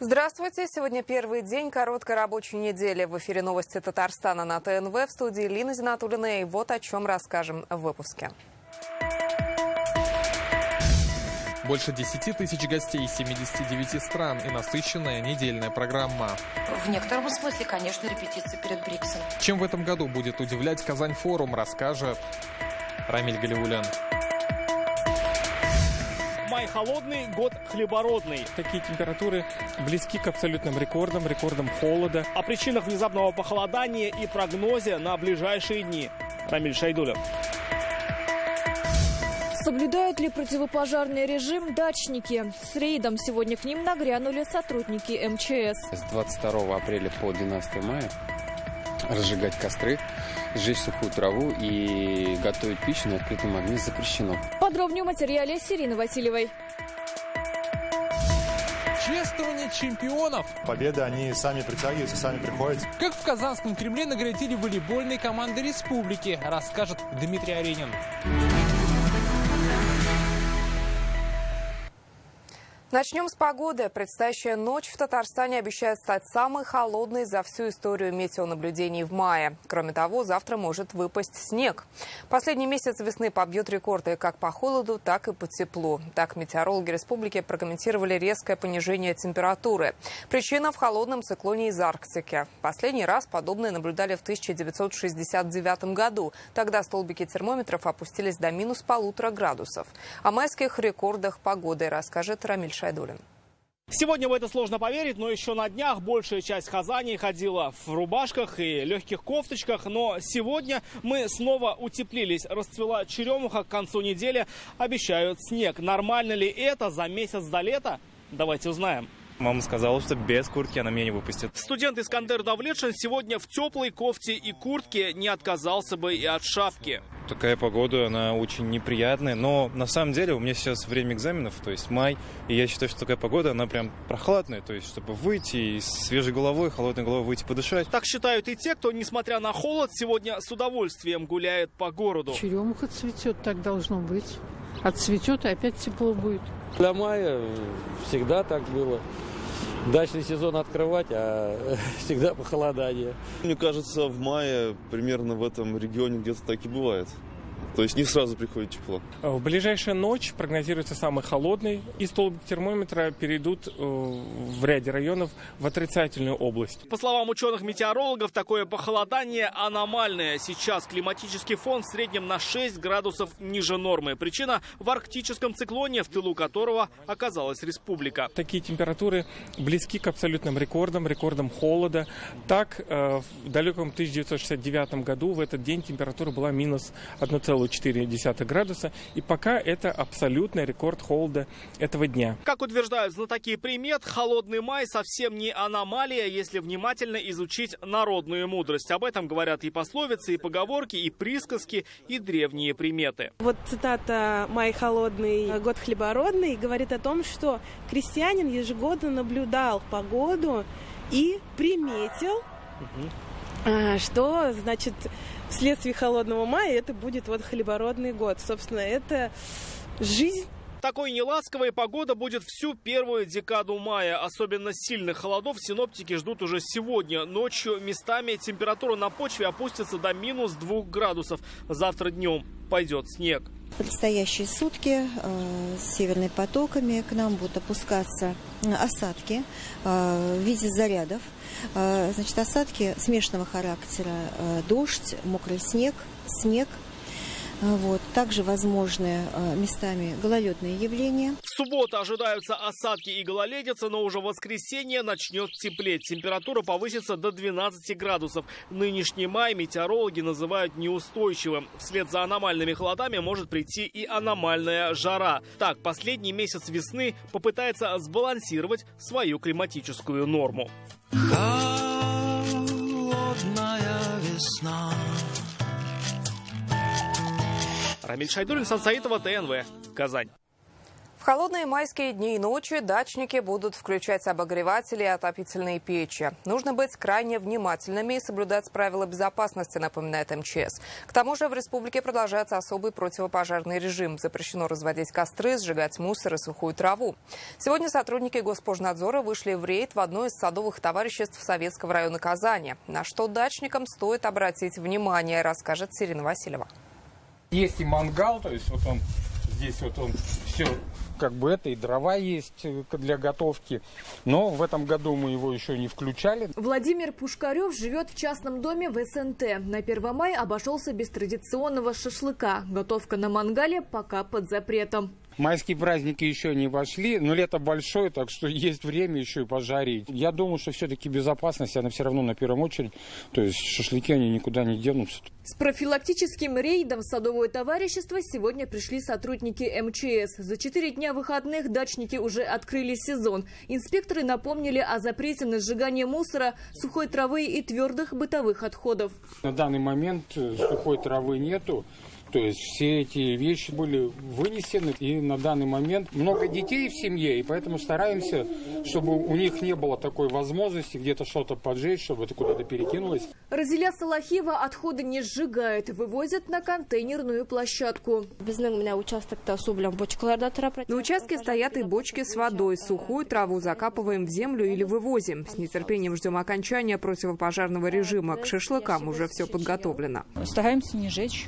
Здравствуйте. Сегодня первый день короткой рабочей недели. В эфире новости Татарстана на ТНВ. В студии Лина Зинатуллина. И вот о чем расскажем в выпуске. Больше 10 тысяч гостей из 79 стран и насыщенная недельная программа. В некотором смысле, конечно, репетиции перед БРИКСом. Чем в этом году будет удивлять Казань-форум, расскажет Рамиль Галиуллин. Май холодный, год хлебородный. Такие температуры близки к абсолютным рекордам холода. О причинах внезапного похолодания и прогнозе на ближайшие дни. Рамиль Шайдуллин. Соблюдают ли противопожарный режим дачники? С рейдом сегодня к ним нагрянули сотрудники МЧС. С 22 апреля по 12 мая разжигать костры, сжечь сухую траву и готовить пищу на открытом огне запрещено. Подробнее в материале с Ириной Васильевой. Чествование чемпионов. Победы, они сами притягиваются, сами приходят. Как в Казанском Кремле наградили волейбольной команды республики, расскажет Дмитрий Аренин. Начнем с погоды. Предстоящая ночь в Татарстане обещает стать самой холодной за всю историю метеонаблюдений в мае. Кроме того, завтра может выпасть снег. Последний месяц весны побьет рекорды как по холоду, так и по теплу. Так метеорологи республики прокомментировали резкое понижение температуры. Причина в холодном циклоне из Арктики. Последний раз подобное наблюдали в 1969 году. Тогда столбики термометров опустились до минус 1,5 градусов. О майских рекордах погоды расскажет Рамиль Шайдуллин. Сегодня в это сложно поверить, но еще на днях большая часть Казани ходила в рубашках и легких кофточках. Но сегодня мы снова утеплились. Расцвела черемуха, к концу недели обещают снег. Нормально ли это за месяц до лета? Давайте узнаем. Мама сказала, что без куртки она меня не выпустит. Студент Искандер Давлетшин сегодня в теплой кофте и куртке, не отказался бы и от шапки. Такая погода, она очень неприятная, но на самом деле у меня сейчас время экзаменов, то есть май, и я считаю, что такая погода, она прям прохладная, то есть чтобы выйти и с свежей головой, холодной головой выйти подышать. Так считают и те, кто, несмотря на холод, сегодня с удовольствием гуляет по городу. Черемуха цветет, так должно быть. Отцветет, и опять тепло будет. Для мая всегда так было. Дачный сезон открывать, а всегда похолодание. Мне кажется, в мае примерно в этом регионе где-то так и бывает. То есть не сразу приходит тепло. В ближайшую ночь прогнозируется самый холодный, и столбики термометра перейдут в ряде районов в отрицательную область. По словам ученых-метеорологов, такое похолодание аномальное. Сейчас климатический фон в среднем на 6 градусов ниже нормы. Причина в арктическом циклоне, в тылу которого оказалась республика. Такие температуры близки к абсолютным рекордам холода. Так, в далеком 1969 году в этот день температура была минус 1,4 градуса, и пока это абсолютный рекорд холода этого дня. Как утверждают знатоки примет, холодный май совсем не аномалия, если внимательно изучить народную мудрость. Об этом говорят и пословицы, и поговорки, и присказки, и древние приметы. Вот цитата «Май холодный, год хлебородный» говорит о том, что крестьянин ежегодно наблюдал погоду и приметил, что, значит, вследствие холодного мая это будет вот хлебородный год. Собственно, это жизнь. Такой неласковой погода будет всю первую декаду мая. Особенно сильных холодов синоптики ждут уже сегодня. Ночью местами температура на почве опустится до минус 2 градусов. Завтра днем пойдет снег. В предстоящие сутки с северными потоками к нам будут опускаться осадки в виде зарядов. Значит, осадки смешанного характера, дождь, мокрый снег. Вот. Также возможны местами гололедные явления. В субботу ожидаются осадки и гололедица, но уже в воскресенье начнет теплеть. Температура повысится до 12 градусов. Нынешний май метеорологи называют неустойчивым. Вслед за аномальными холодами может прийти и аномальная жара. Так, последний месяц весны попытается сбалансировать свою климатическую норму. Холодная весна. Рамиль Шайдуллин, Сансаитова, ТНВ, Казань. В холодные майские дни и ночи дачники будут включать обогреватели и отопительные печи. Нужно быть крайне внимательными и соблюдать правила безопасности, напоминает МЧС. К тому же в республике продолжается особый противопожарный режим. Запрещено разводить костры, сжигать мусор и сухую траву. Сегодня сотрудники Госпожнадзора вышли в рейд в одно из садовых товариществ Советского района Казани. На что дачникам стоит обратить внимание, расскажет Сирина Васильева. Есть и мангал, то есть вот он здесь вот он все как бы это, и дрова есть для готовки. Но в этом году мы его еще не включали. Владимир Пушкарев живет в частном доме в СНТ. На 1 мая обошелся без традиционного шашлыка. Готовка на мангале пока под запретом. Майские праздники еще не вошли, но лето большое, так что есть время еще и пожарить. Я думаю, что все-таки безопасность, она все равно на первую очередь. То есть шашлыки, они никуда не денутся. С профилактическим рейдом в садовое товарищество сегодня пришли сотрудники МЧС. За 4 дня выходных дачники уже открыли сезон. Инспекторы напомнили о запрете на сжигание мусора, сухой травы и твердых бытовых отходов. На данный момент сухой травы нету. То есть все эти вещи были вынесены, и на данный момент много детей в семье, и поэтому стараемся, чтобы у них не было такой возможности где-то что-то поджечь, чтобы это куда-то перекинулось. Разиля Салахиева отходы не сжигает, вывозят на контейнерную площадку. На участке стоят и бочки с водой. Сухую траву закапываем в землю или вывозим. С нетерпением ждем окончания противопожарного режима. К шашлыкам уже все подготовлено. Стараемся не жечь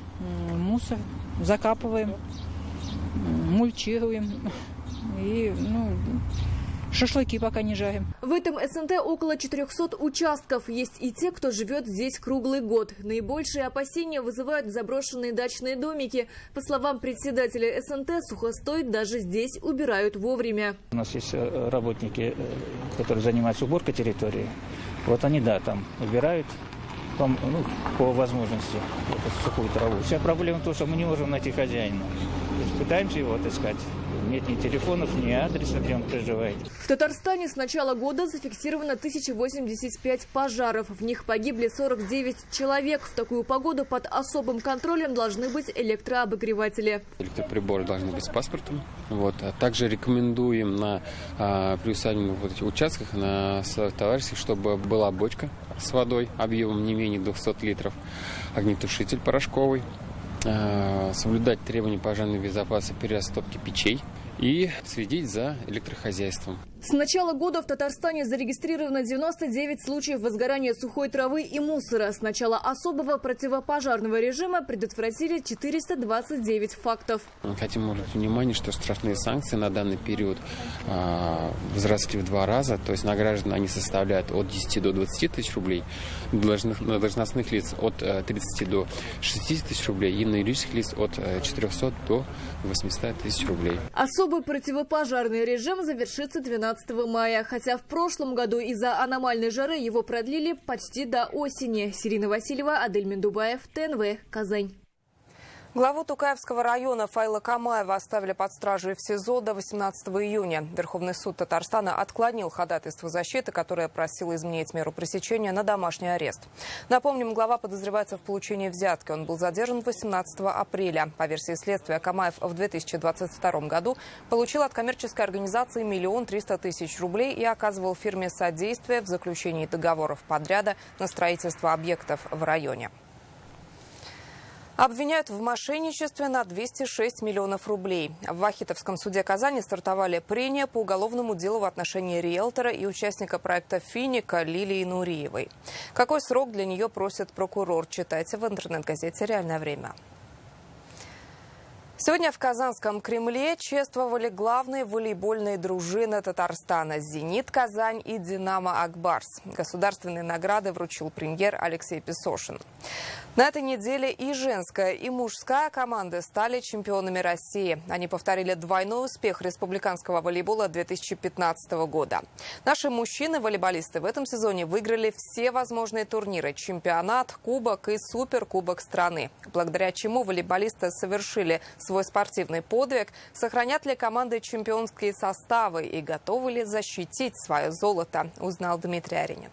мусор, закапываем, мульчируем и шашлыки пока не жарим. В этом СНТ около 400 участков. Есть и те, кто живет здесь круглый год. Наибольшие опасения вызывают заброшенные дачные домики. По словам председателя СНТ, сухостой даже здесь убирают вовремя. У нас есть работники, которые занимаются уборкой территории. Вот они, там убирают. По возможности сухую траву. Вся проблема в том, что мы не можем найти хозяина. То есть пытаемся его отыскать. Нет ни телефонов, ни адреса, где он проживает. В Татарстане с начала года зафиксировано 1085 пожаров. В них погибли 49 человек. В такую погоду под особым контролем должны быть электрообогреватели. Электроприборы должны быть с паспортом. А также рекомендуем на приусадебных участках, на товарищах, чтобы была бочка с водой объемом не менее 200 литров, огнетушитель порошковый, соблюдать требования пожарной безопасности при растопке печей и следить за электрохозяйством. С начала года в Татарстане зарегистрировано 99 случаев возгорания сухой травы и мусора. С начала особого противопожарного режима предотвратили 429 фактов. Хотим обратить внимание, что штрафные санкции на данный период возросли в 2 раза. То есть на граждан они составляют от 10 до 20 тысяч рублей, на должностных лиц от 30 до 60 тысяч рублей и на юридических лиц от 400 до 800 тысяч рублей. Особый противопожарный режим завершится 12 мая, хотя в прошлом году из-за аномальной жары его продлили почти до осени. Сирина Васильева, Адель Мендубаев, ТНВ, Казань. Главу Тукаевского района Фаила Камаева оставили под стражей в СИЗО до 18 июня. Верховный суд Татарстана отклонил ходатайство защиты, которое просило изменить меру пресечения на домашний арест. Напомним, глава подозревается в получении взятки. Он был задержан 18 апреля. По версии следствия, Камаев в 2022 году получил от коммерческой организации 1 300 000 рублей и оказывал фирме содействие в заключении договоров подряда на строительство объектов в районе. Обвиняют в мошенничестве на 206 миллионов рублей. В Вахитовском суде Казани стартовали прения по уголовному делу в отношении риэлтора и участника проекта «Финика» Лилии Нуриевой. Какой срок для нее просит прокурор, читайте в интернет-газете «Реальное время». Сегодня в Казанском Кремле чествовали главные волейбольные дружины Татарстана – «Зенит» Казань и «Динамо» Акбарс. Государственные награды вручил премьер Алексей Песошин. На этой неделе и женская, и мужская команды стали чемпионами России. Они повторили двойной успех республиканского волейбола 2015 года. Наши мужчины-волейболисты в этом сезоне выиграли все возможные турниры – чемпионат, кубок и суперкубок страны. Благодаря чему волейболисты совершили свой спортивный подвиг, сохранят ли команды чемпионские составы и готовы ли защитить свое золото, узнал Дмитрий Аринин.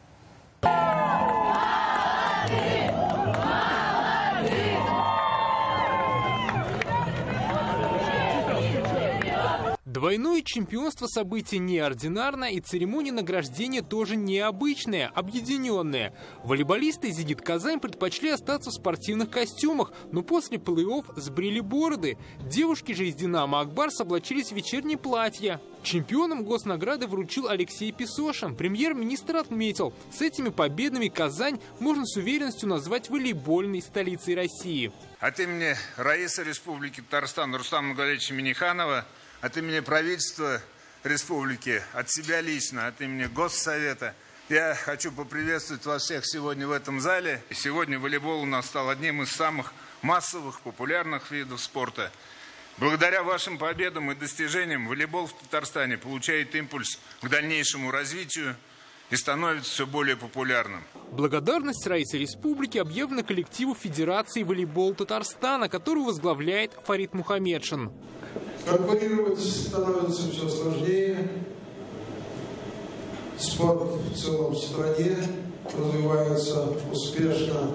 Двойное чемпионство – событие неординарное, и церемония награждения тоже необычная, объединенная. Волейболисты «Зенит Казань» предпочли остаться в спортивных костюмах, но после плей-офф сбрили бороды. Девушки же из «Динамо» Акбарс облачились в вечерние платья. Чемпионам госнаграды вручил Алексей Песошин. Премьер-министр отметил, с этими победами Казань можно с уверенностью назвать волейбольной столицей России. От имени Раисы Республики Татарстан Рустама Нургалиевича Минниханова, от имени правительства республики, от себя лично, от имени Госсовета я хочу поприветствовать вас всех сегодня в этом зале. Сегодня волейбол у нас стал одним из самых массовых, популярных видов спорта. Благодаря вашим победам и достижениям волейбол в Татарстане получает импульс к дальнейшему развитию и становится все более популярным. Благодарность Раисы Республики объявлена коллективу Федерации волейбол Татарстана, которую возглавляет Фарид Мухамедшин. Конкурировать становится все сложнее. Спорт в целом в стране развивается успешно,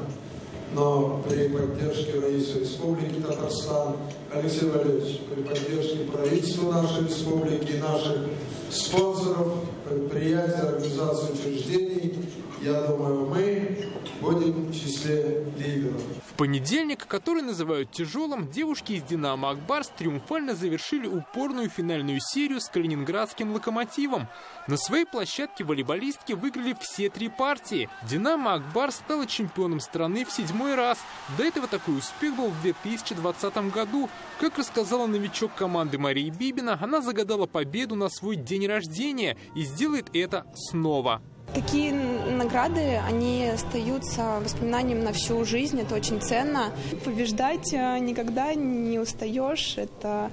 но при поддержке Раисы Республики Татарстан, Алексей Валерьевич, при поддержке правительства нашей республики, наших спонсоров, предприятий, организаций, учреждений, я думаю, мы будем в числе лидеров. В понедельник, который называют тяжелым, девушки из «Динамо» Акбарс триумфально завершили упорную финальную серию с калининградским «Локомотивом». На своей площадке волейболистки выиграли все 3 партии. «Динамо» Акбарс стала чемпионом страны в 7-й раз. До этого такой успех был в 2020 году. Как рассказала новичок команды Мария Бибина, она загадала победу на свой день рождения и сделает это снова. Такие награды, они остаются воспоминанием на всю жизнь, это очень ценно. Побеждать никогда не устаешь, это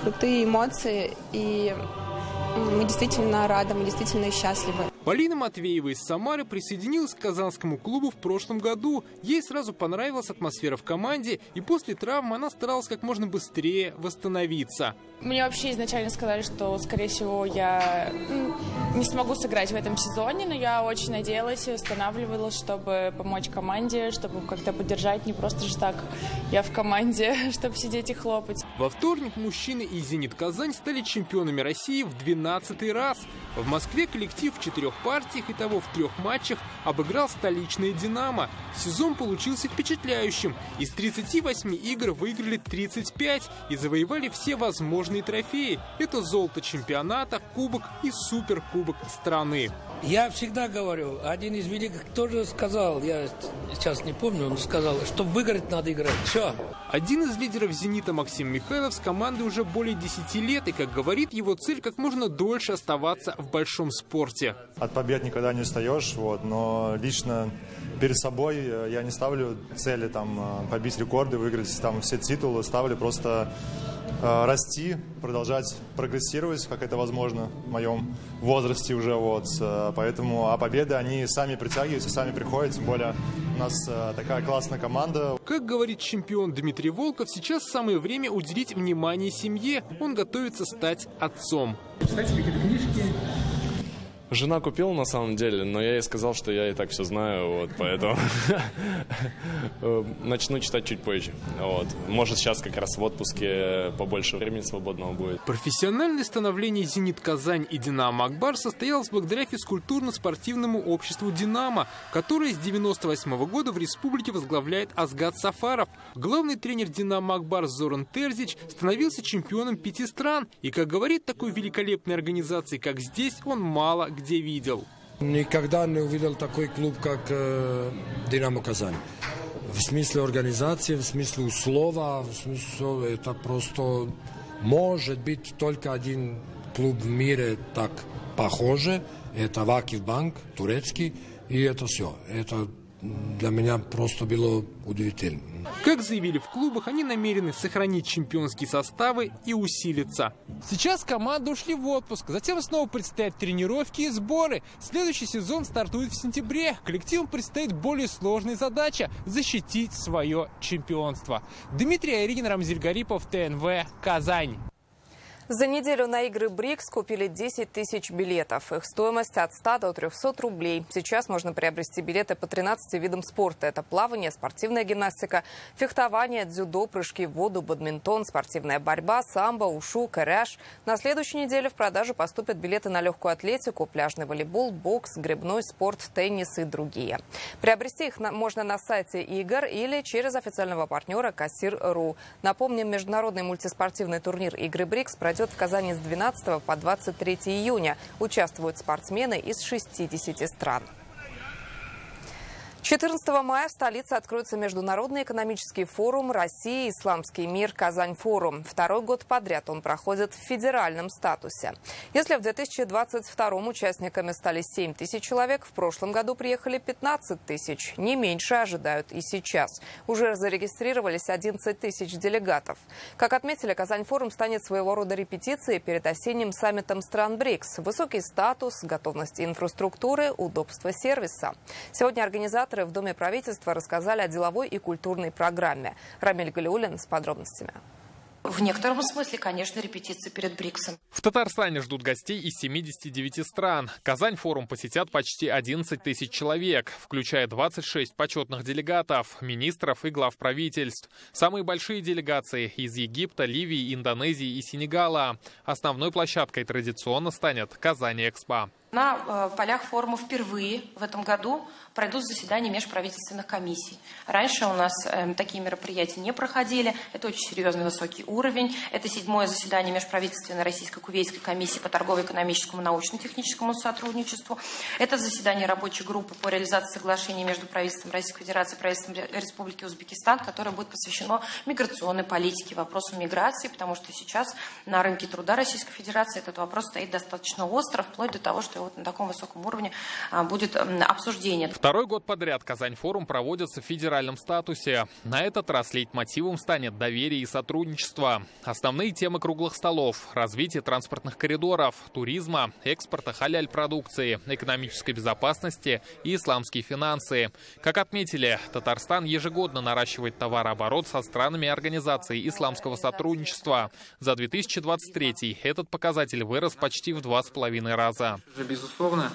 крутые эмоции, и мы действительно рады, мы действительно счастливы. Полина Матвеева из Самары присоединилась к казанскому клубу в прошлом году. Ей сразу понравилась атмосфера в команде, и после травмы она старалась как можно быстрее восстановиться. Мне вообще изначально сказали, что, скорее всего, я не смогу сыграть в этом сезоне, но я очень надеялась и восстанавливалась, чтобы помочь команде, чтобы как-то поддержать, не просто же так я в команде, чтобы сидеть и хлопать. Во вторник мужчины из «Зенит Казань» стали чемпионами России в 12-й раз. В Москве коллектив в 4 партиях, итого в 3 матчах, обыграл столичное «Динамо». Сезон получился впечатляющим. Из 38 игр выиграли 35 и завоевали все возможные трофеи. Это золото чемпионата, кубок и суперкубок страны. Я всегда говорю, один из великих тоже сказал, я сейчас не помню, он сказал, что выиграть надо играть. Все. Один из лидеров «Зенита» Максим Михайлов с командой уже более 10 лет, и, как говорит, его цель как можно дольше оставаться в большом спорте. От побед никогда не устаешь, но лично перед собой я не ставлю цели побить рекорды, выиграть все титулы, ставлю просто расти, продолжать прогрессировать, как это возможно в моем возрасте уже. Поэтому, победы, они сами притягиваются, сами приходят, тем более у нас такая классная команда. Как говорит чемпион Дмитрий Волков, сейчас самое время уделить внимание семье. Он готовится стать отцом. Читайте какие-то книжки. Жена купила на самом деле, но я ей сказал, что я и так все знаю, поэтому начну читать чуть позже. Может, сейчас как раз в отпуске побольше времени свободного будет. Профессиональное становление «Зенит Казань» и «Динамо Акбар» состоялось благодаря физкультурно-спортивному обществу «Динамо», которое с 1998 года в республике возглавляет Азгат Сафаров. Главный тренер «Динамо Акбар» Зоран Терзич становился чемпионом 5 стран. И, как говорит такой великолепной организации, как здесь, он мало где видел. Никогда не увидел такой клуб, как «Динамо Казань». В смысле организации, в смысле слова, в смысле это просто может быть только один клуб в мире так похожий. Это Vakifbank, турецкий, и это все. Это для меня просто было удивительно. Как заявили в клубах, они намерены сохранить чемпионские составы и усилиться. Сейчас команды ушли в отпуск, затем снова предстоят тренировки и сборы. Следующий сезон стартует в сентябре. Коллективам предстоит более сложная задача – защитить свое чемпионство. Дмитрий Айрин, Рамзиль Гарипов, ТНВ, Казань. За неделю на игры БРИКС купили 10 тысяч билетов. Их стоимость от 100 до 300 рублей. Сейчас можно приобрести билеты по 13 видам спорта. Это плавание, спортивная гимнастика, фехтование, дзюдо, прыжки в воду, бадминтон, спортивная борьба, самбо, ушу, коряж. На следующей неделе в продажу поступят билеты на легкую атлетику, пляжный волейбол, бокс, гребной спорт, теннис и другие. Приобрести их можно на сайте игр или через официального партнера Кассир.ру. Напомним, международный мультиспортивный турнир «Игры БРИКС» пройдет в Казани с 12 по 23 июня. Участвуют спортсмены из 60 стран. 14 мая в столице откроется Международный экономический форум «Россия. Исламский мир. Казань-форум». Второй год подряд он проходит в федеральном статусе. Если в 2022-м участниками стали 7 тысяч человек, в прошлом году приехали 15 тысяч. Не меньше ожидают и сейчас. Уже зарегистрировались 11 тысяч делегатов. Как отметили, Казань-форум станет своего рода репетицией перед осенним саммитом стран БРИКС. Высокий статус, готовность инфраструктуры, удобство сервиса. Сегодня организаторы в Доме правительства рассказали о деловой и культурной программе. Рамиль Галиуллин с подробностями. В некотором смысле, конечно, репетиции перед БРИКСом. В Татарстане ждут гостей из 79 стран. Казань-форум посетят почти 11 тысяч человек, включая 26 почетных делегатов, министров и глав правительств. Самые большие делегации из Египта, Ливии, Индонезии и Сенегала. Основной площадкой традиционно станет Казань-Экспо. На полях форума впервые в этом году пройдут заседания межправительственных комиссий. Раньше у нас такие мероприятия не проходили. Это очень серьезный высокий уровень. Это 7-е заседание межправительственной российско-кувейтской комиссии по торгово-экономическому и научно-техническому сотрудничеству. Это заседание рабочей группы по реализации соглашения между правительством Российской Федерации и правительством Республики Узбекистан, которое будет посвящено миграционной политике, вопросам миграции, потому что сейчас на рынке труда Российской Федерации этот вопрос стоит достаточно остро, вплоть до того, что вот на таком высоком уровне будет обсуждение. Второй год подряд Казань-форум проводится в федеральном статусе. На этот раз лейтмотивом станет доверие и сотрудничество. Основные темы круглых столов – развитие транспортных коридоров, туризма, экспорта халяль-продукции, экономической безопасности и исламские финансы. Как отметили, Татарстан ежегодно наращивает товарооборот со странами организации исламского сотрудничества. За 2023 этот показатель вырос почти в 2,5 раза. Безусловно,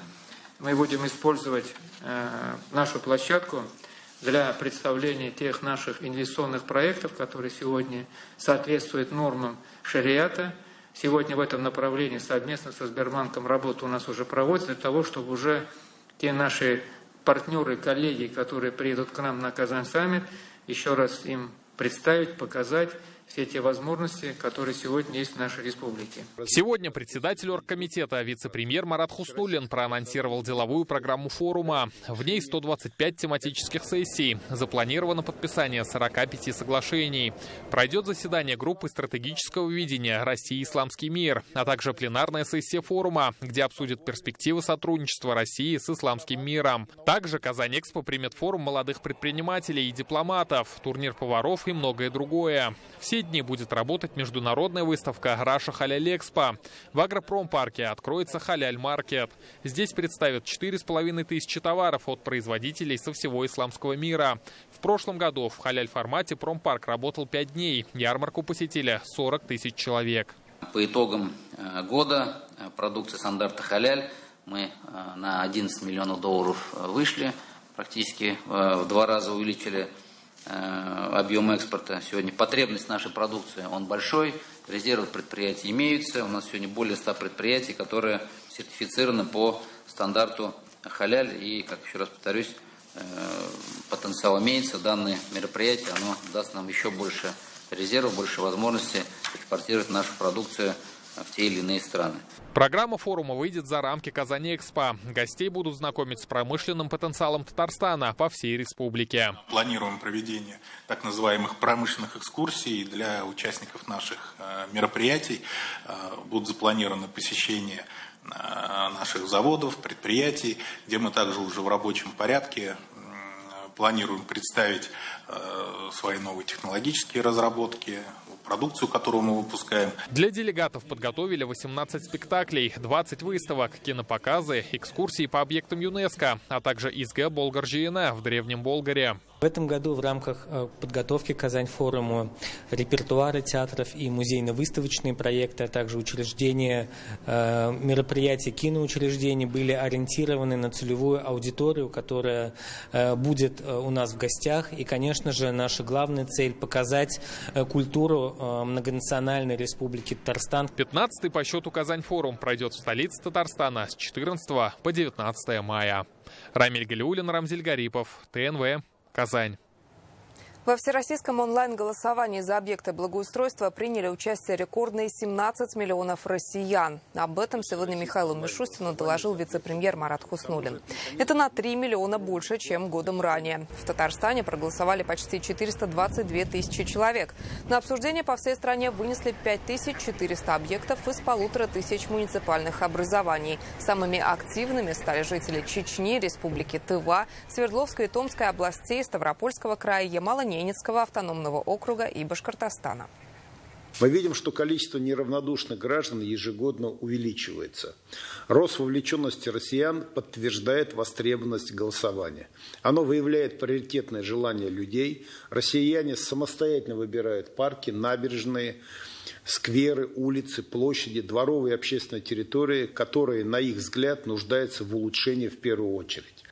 мы будем использовать нашу площадку для представления тех наших инвестиционных проектов, которые сегодня соответствуют нормам шариата. Сегодня в этом направлении совместно со Сбербанком работа у нас уже проводится для того, чтобы уже те наши партнеры, коллеги, которые приедут к нам на Казань-саммит, еще раз им представить, показать все те возможности, которые сегодня есть в нашей республике. Сегодня председатель оргкомитета, вице-премьер Марат Хуснуллин проанонсировал деловую программу форума. В ней 125 тематических сессий. Запланировано подписание 45 соглашений. Пройдет заседание группы стратегического видения «Россия. Исламский мир», а также пленарная сессия форума, где обсудят перспективы сотрудничества России с исламским миром. Также Казань-Экспо примет форум молодых предпринимателей и дипломатов, турнир поваров и многое другое. Все дни будет работать международная выставка «Раша Халяль Экспо». В агропромпарке откроется Халяль-маркет. Здесь представят 4,5 тысячи товаров от производителей со всего исламского мира. В прошлом году в халяль-формате промпарк работал 5 дней. Ярмарку посетили 40 тысяч человек. По итогам года продукции стандарта халяль мы на 11 миллионов долларов вышли. Практически в 2 раза увеличили объем экспорта. Сегодня потребность нашей продукции, он большой, резервы предприятий имеются. У нас сегодня более 100 предприятий, которые сертифицированы по стандарту халяль. И, как еще раз повторюсь, потенциал имеется. Данное мероприятие, оно даст нам еще больше резервов, больше возможностей экспортировать нашу продукцию в те или иные страны. Программа форума выйдет за рамки Казань-Экспо. Гостей будут знакомить с промышленным потенциалом Татарстана по всей республике. Планируем проведение так называемых промышленных экскурсий для участников наших мероприятий. Будут запланированы посещения наших заводов, предприятий, где мы также уже в рабочем порядке планируем представить свои новые технологические разработки, продукцию, которую мы выпускаем. Для делегатов подготовили 18 спектаклей, 20 выставок, кинопоказы, экскурсии по объектам ЮНЕСКО, а также ИСГ Болгар-ЖН в Древнем Болгаре. В этом году в рамках подготовки Казань-форуму репертуары театров и музейно-выставочные проекты, а также учреждения, мероприятия киноучреждений были ориентированы на целевую аудиторию, которая будет у нас в гостях. И, конечно же, наша главная цель – показать культуру многонациональной республики Татарстан. 15-й по счету Казань-форум пройдет в столице Татарстана с 14 по 19 мая. Рамиль Галиуллин, Рамзиль Гарипов, ТНВ. Казань. Во всероссийском онлайн-голосовании за объекты благоустройства приняли участие рекордные 17 миллионов россиян. Об этом сегодня Михаилу Мишустину доложил вице-премьер Марат Хуснуллин. Это на 3 миллиона больше, чем годом ранее. В Татарстане проголосовали почти 422 тысячи человек. На обсуждение по всей стране вынесли 5400 объектов из 1500 муниципальных образований. Самыми активными стали жители Чечни, Республики Тыва, Свердловской и Томской областей, Ставропольского края, Ямало-Ненецкого автономного округа и Башкортостана. Мы видим, что количество неравнодушных граждан ежегодно увеличивается. Рост вовлеченности россиян подтверждает востребованность голосования. Оно выявляет приоритетное желание людей. Россияне самостоятельно выбирают парки, набережные, скверы, улицы, площади, дворовые и общественные территории, которые, на их взгляд, нуждаются в улучшении в первую очередь.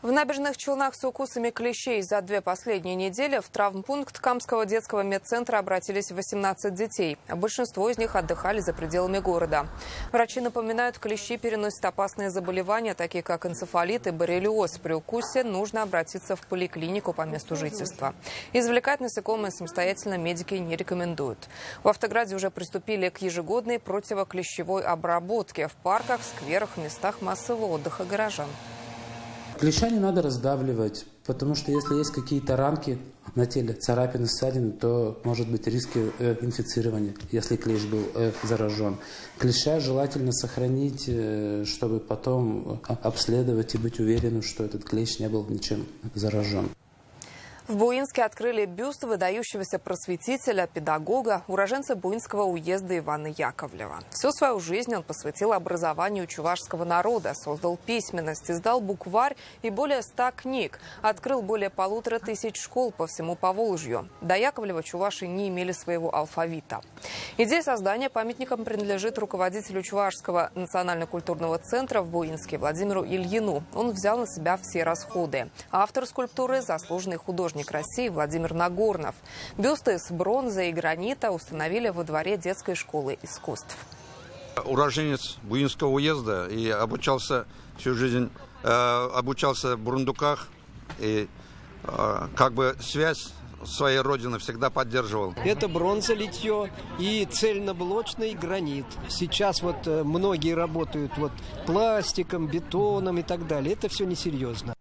В Набережных Челнах с укусами клещей за 2 последние недели в травмпункт Камского детского медцентра обратились 18 детей. Большинство из них отдыхали за пределами города. Врачи напоминают, клещи переносят опасные заболевания, такие как энцефалит и боррелиоз. При укусе нужно обратиться в поликлинику по месту жительства. Извлекать насекомые самостоятельно медики не рекомендуют. В Автограде уже приступили к ежегодной противоклещевой обработке в парках, скверах, местах массового отдыха горожан. Клеща не надо раздавливать, потому что если есть какие-то ранки на теле, царапины, ссадины, то может быть риски инфицирования, если клещ был заражен. Клеща желательно сохранить, чтобы потом обследовать и быть уверенным, что этот клещ не был ничем заражен. В Буинске открыли бюст выдающегося просветителя, педагога, уроженца Буинского уезда Ивана Яковлева. Всю свою жизнь он посвятил образованию чувашского народа, создал письменность, издал букварь и более 100 книг, открыл более 1500 школ по всему Поволжью. До Яковлева чуваши не имели своего алфавита. Идея создания памятника принадлежит руководителю Чувашского национально-культурного центра в Буинске Владимиру Ильину. Он взял на себя все расходы. Автор скульптуры – заслуженный художник России Владимир Нагорнов. Бюсты из бронзы и гранита установили во дворе детской школы искусств. Уроженец Буинского уезда и обучался всю жизнь, обучался в Бурундуках и как бы связь своей родины всегда поддерживал. Это бронзолитье и цельноблочный гранит. Сейчас вот многие работают вот пластиком, бетоном и так далее. Это все несерьезно.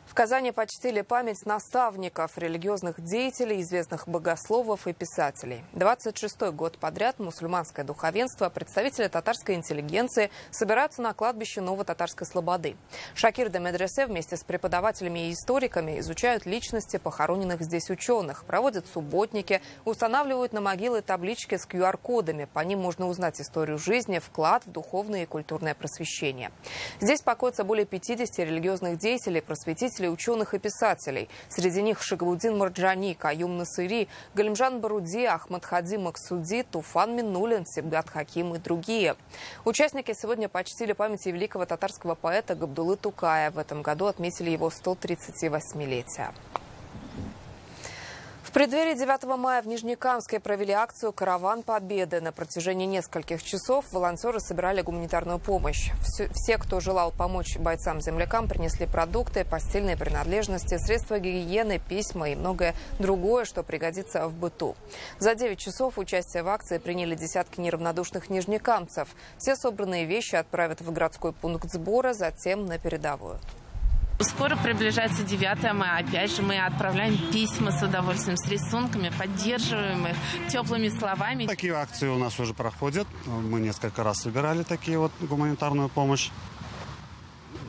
В Казани почтили память наставников, религиозных деятелей, известных богословов и писателей. 26-й год подряд мусульманское духовенство, представители татарской интеллигенции собираются на кладбище Ново-Татарской Слободы. Шакир де Медресе вместе с преподавателями и историками изучают личности похороненных здесь ученых, проводят субботники, устанавливают на могилы таблички с QR-кодами. По ним можно узнать историю жизни, вклад в духовное и культурное просвещение. Здесь покоятся более 50 религиозных деятелей, просветителей, ученых и писателей. Среди них Шагалудин Марджани, Каюм Насыри, Галимжан Баруди, Ахмад Хади Максуди, Туфан Минулин, Сибгат Хаким и другие. Участники сегодня почтили память великого татарского поэта Габдуллы Тукая. В этом году отметили его 138-летие. В преддверии 9 мая в Нижнекамске провели акцию «Караван Победы». На протяжении нескольких часов волонтеры собирали гуманитарную помощь. Все, кто желал помочь бойцам-землякам, принесли продукты, постельные принадлежности, средства гигиены, письма и многое другое, что пригодится в быту. За 9 часов участие в акции приняли десятки неравнодушных нижнекамцев. Все собранные вещи отправят в городской пункт сбора, затем на передовую. Скоро приближается 9 мая. Опять же, мы отправляем письма с удовольствием, с рисунками, поддерживаем их теплыми словами. Такие акции у нас уже проходят. Мы несколько раз собирали такие вот гуманитарную помощь.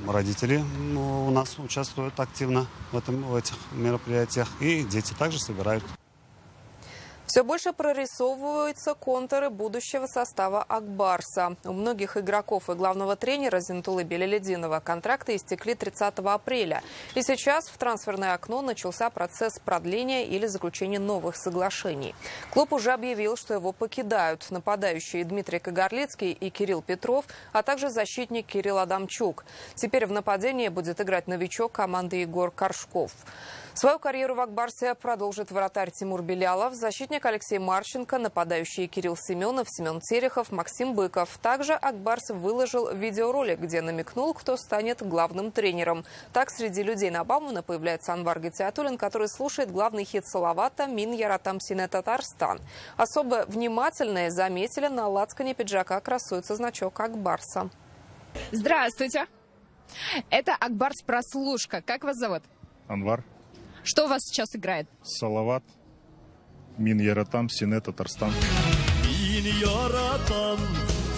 Родители у нас участвуют активно в этих мероприятиях. И дети также собирают. Все больше прорисовываются контуры будущего состава «Ак-Барса». У многих игроков и главного тренера Зинтулы Белелединова контракты истекли 30 апреля. И сейчас в трансферное окно начался процесс продления или заключения новых соглашений. Клуб уже объявил, что его покидают нападающие Дмитрий Кагарлицкий и Кирилл Петров, а также защитник Кирилл Адамчук. Теперь в нападении будет играть новичок команды Егор Коршков. Свою карьеру в «Ак-Барсе» продолжит вратарь Тимур Белялов, защитник Алексей Марченко, нападающие Кирилл Семенов, Семен Терехов, Максим Быков. Также «Ак-Барс» выложил видеоролик, где намекнул, кто станет главным тренером. Так, среди людей на Баумана появляется Анвар Гатиатуллин, который слушает главный хит Салавата «Мин Яратам Сине Татарстан». Особо внимательные заметили, на лацкане пиджака красуется значок «Ак-Барса». Здравствуйте! Это «Ак-Барс» прослушка. Как вас зовут? Анвар. Что у вас сейчас играет? Салават, Мин Яратам, Сине Татарстан. Мин Яратам,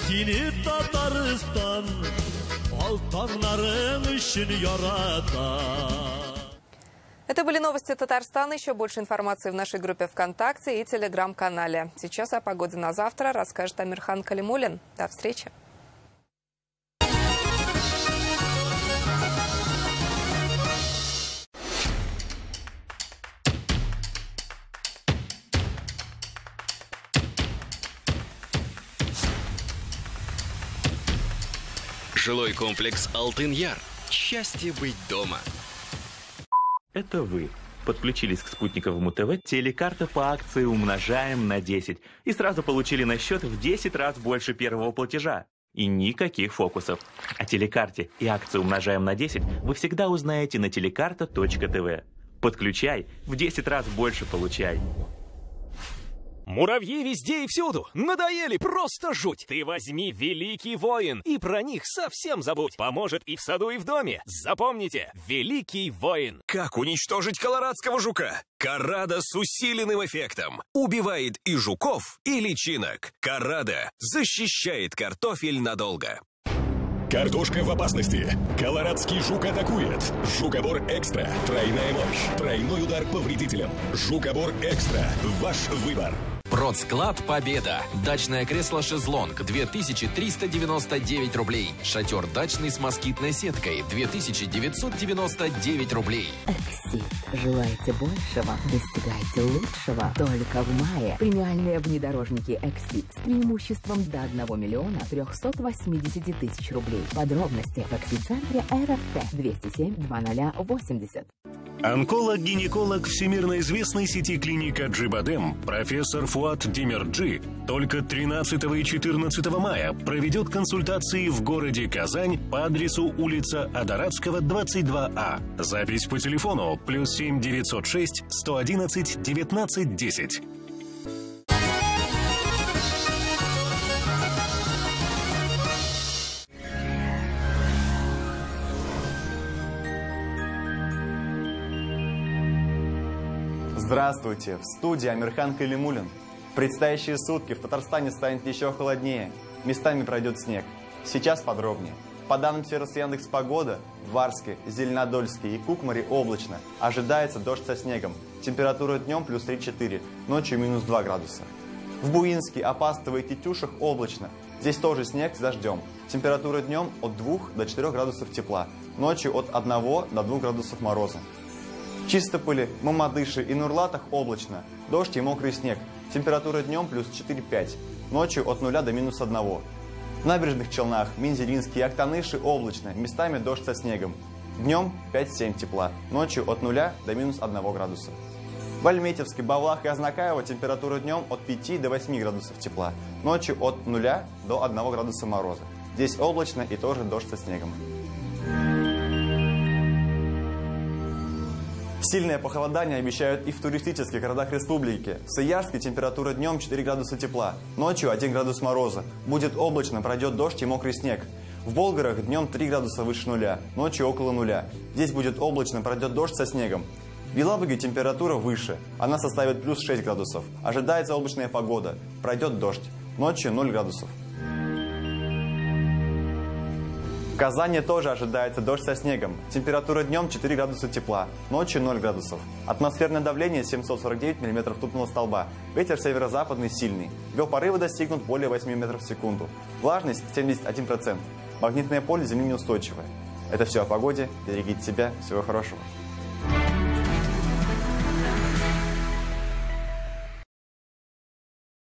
Сине Татарстан, алтаннарың үшін яратам. Это были новости Татарстана. Еще больше информации в нашей группе ВКонтакте и телеграм-канале. Сейчас о погоде на завтра расскажет Амирхан Калимуллин. До встречи. Жилой комплекс «Алтын-Яр». Счастье быть дома. Это вы подключились к спутниковому ТВ, телекарта по акции «Умножаем на 10» и сразу получили на счет в 10 раз больше первого платежа. И никаких фокусов. О телекарте и акции «Умножаем на 10» вы всегда узнаете на телекарта.тв. Подключай, в 10 раз больше получай. Муравьи везде и всюду. Надоели, просто жуть. Ты возьми «Великий воин» и про них совсем забудь. Поможет и в саду, и в доме. Запомните, «Великий воин». Как уничтожить колорадского жука? Карада с усиленным эффектом. Убивает и жуков, и личинок. Карада защищает картофель надолго. Картошка в опасности. Колорадский жук атакует. Жукобор Экстра. Тройная мощь. Тройной удар по вредителям. Жукобор Экстра. Ваш выбор. Продсклад «Победа». Дачное кресло-шезлонг 2399 рублей. Шатер дачный с москитной сеткой 2999 рублей. Эксит. Желаете большего? Достигайте лучшего. Только в мае. Премиальные внедорожники Эксит с преимуществом до 1 миллиона 380 тысяч рублей. Подробности в Эксит-центре РФТ 207 2080. Онколог-гинеколог всемирно известной сети клиник Аджибадем, профессор Фуат Демирджи, только 13 и 14 мая проведет консультации в городе Казань по адресу улица Адаратского, 22А. Запись по телефону +7 906 111 19 10. Здравствуйте! В студии Амирхан Калимуллин. В предстоящие сутки в Татарстане станет еще холоднее. Местами пройдет снег. Сейчас подробнее. По данным сервиса Яндекс.Погода, в Варске, Зеленодольске и Кукмаре облачно. Ожидается дождь со снегом. Температура днем +3-4, ночью -2 градуса. В Буинске, Апастово и Тетюшах облачно. Здесь тоже снег с дождем. Температура днем от 2 до 4 градусов тепла. Ночью от 1 до 2 градусов мороза. В Чистополе, Мамадыше и Нурлатах облачно. Дождь и мокрый снег. Температура днем +4-5. Ночью от 0 до -1. В Набережных Челнах, Минзелинске и Актаныши облачно. Местами дождь со снегом. Днем 5-7 тепла. Ночью от 0 до -1 градуса. В Альметьевске, Бавлах и Азнакаево температура днем от 5 до 8 градусов тепла. Ночью от 0 до 1 градуса мороза. Здесь облачно и тоже дождь со снегом. Сильное похолодание обещают и в туристических городах республики. В Саярске температура днем 4 градуса тепла, ночью 1 градус мороза. Будет облачно, пройдет дождь и мокрый снег. В Болгарах днем 3 градуса выше нуля, ночью около нуля. Здесь будет облачно, пройдет дождь со снегом. В Елабуге температура выше, она составит +6 градусов. Ожидается облачная погода, пройдет дождь, ночью 0 градусов. В Казани тоже ожидается дождь со снегом. Температура днем 4 градуса тепла, ночью 0 градусов. Атмосферное давление 749 мм ртутного столба. Ветер северо-западный сильный. Его порывы достигнут более 8 метров в секунду. Влажность 71%. Магнитное поле Земли неустойчивое. Это все о погоде. Берегите себя. Всего хорошего.